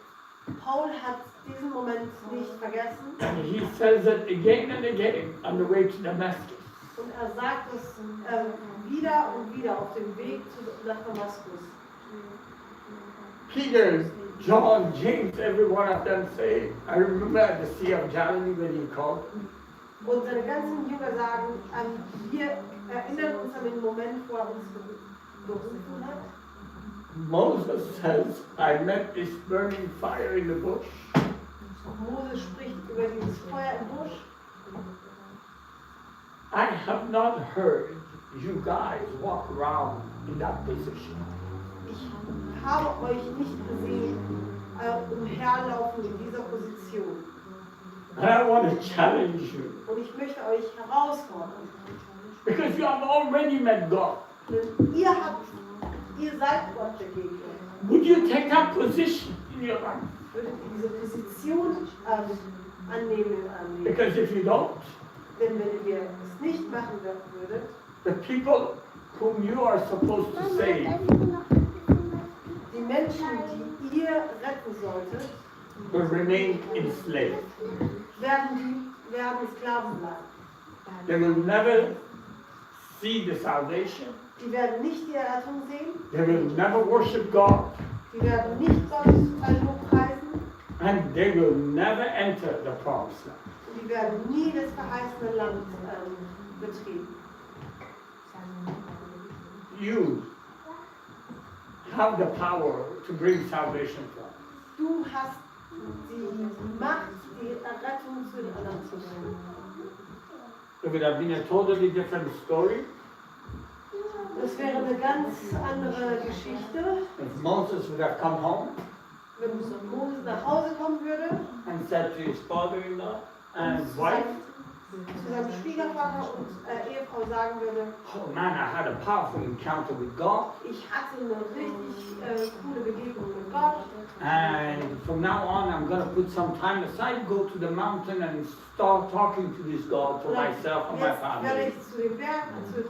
Paul hat diesen Moment nicht vergessen And he says it again and again on the way to Damascus. und sagt es wieder und wieder auf dem Weg nach Damaskus. Peter, John, James, every one of them say, I remember at the Sea of Galilee when he called. Und seine ganzen Jünger sagen, wir erinnern uns an den Moment, wo er uns berufen hat. Moses says, I met this burning fire in the bush. Mose spricht über dieses Feuer im Busch. I have not heard you guys walk around in that position. Ich habe euch nicht gesehen, umherlaufen in dieser Position. And I want to challenge you. Und ich möchte euch herausfordern. Because you have already met God. Denn ihr seid Gott begegnet. Would you take that position in your life? Würdet ihr diese Position annehmen in eurem Leben? Because if you don't, Denn wenn ihr es nicht machen würdet, the people whom you are supposed to save die Menschen, die ihr retten solltet, will remain enslaved. werden Sklaven bleiben. They will never see the salvation. Die werden nicht die Errettung sehen, They will never worship God. die werden nicht Gottes Lob preisen And they will never enter the promised land. und die werden nie das verheißene Land betreten. You have the power to bring salvation to us. Du hast die Macht, die Errettung zu den anderen zu bringen. It would have been a totally different story Das wäre eine ganz andere Geschichte, if Moses would have come home wenn Moses nach Hause kommen würde, and said to his father-in-law and wife, zu seinem Schwiegervater und Ehefrau sagen würde, oh man, I had a powerful encounter with God, ich hatte eine richtig coole Begegnung mit Gott and from now on I'm going to put some time aside, go to the mountain and start talking to this God for myself and my jetzt werde family. ich zu den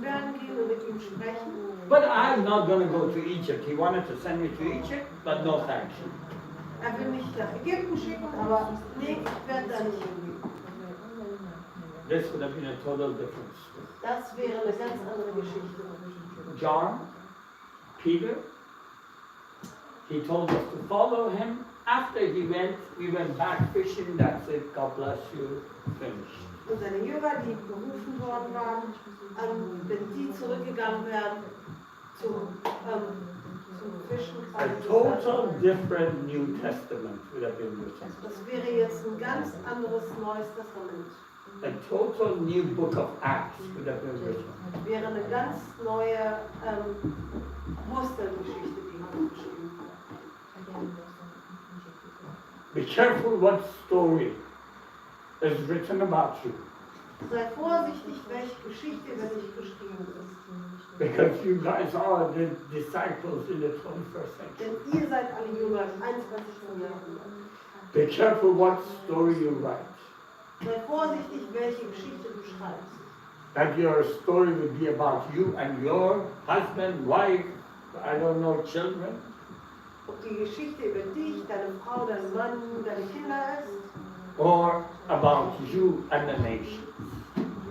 Bergen gehen und mit ihm sprechen. But I'm not going to go to Egypt. He wanted to send me to Egypt, but no thanks. Er will mich nach Ägypten schicken, aber nee, ich werde da nicht hingehen. This would have been a total difference. Das wäre eine ganz andere Geschichte. John, Peter, he told us to follow him. After we went back fishing, that's it, God bless you, finished. Und seine Jünger, die berufen worden waren, wenn die zurückgegangen wären zum Fischen, A total different New Testament would have been written. das wäre jetzt ein ganz anderes Neues Testament. A total new book of Acts would have been written. Wäre eine ganz neue Ostergeschichte, die man geschrieben hat. Be careful what story is written about you, Sei vorsichtig, welche Geschichte über dich geschrieben ist. because you guys are the disciples in the 21st century. Denn ihr seid alle Jünger im 21. Jahrhundert. Be careful what story you write. Sei vorsichtig, welche Geschichte du schreibst. That your story would be about you and your husband, wife, I don't know, children, Ob die Geschichte über dich, deine Frau, deinen Mann, deine Kinder ist, or about you and the nation.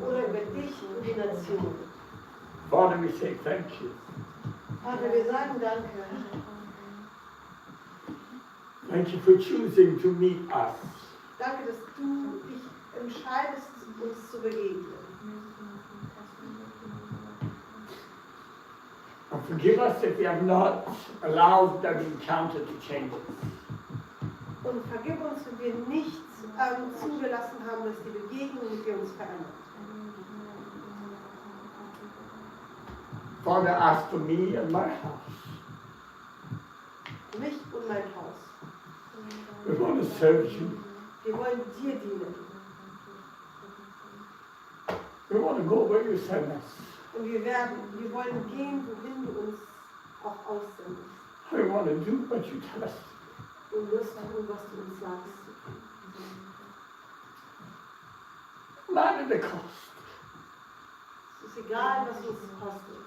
oder über dich und die Nation. Father, we say thank you. Vater, wir sagen Danke. Thank you for choosing to meet us. Danke, dass du dich entscheidest, uns zu begegnen. And forgive us if we have not allowed that encounter to change us. Und vergib uns, wenn wir nicht zugelassen haben, dass die Begegnung mit dir uns verändert. Father, ask for me and my house. Mich und mein Haus. We want to serve you. Wir wollen dir dienen. We want to go where you send us. Und wir wollen gehen, wohin du uns auch aussendest. We want to do what you tell us. Und wirst tun, was du uns sagst. No matter the cost. Es ist egal, was uns kostet.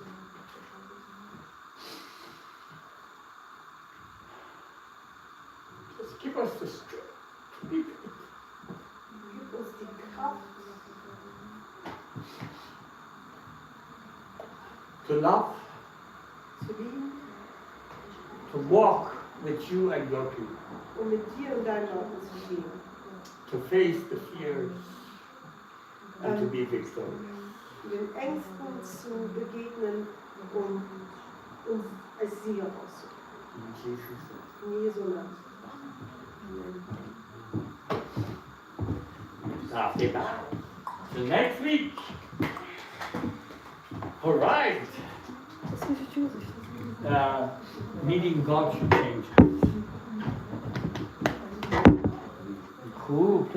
Just give us the strength to be faithful. Gib uns die Kraft, To love, zu lieben to walk with you and your people. und mit dir und deinen Leuten zu gehen. To face the fears and to be victorious. Den Ängsten zu begegnen und uns als Sieger auszudrücken. In Jesus' name. In Jesu Namen. Amen. After that, so next week. All right. Meeting God should change us. Cool.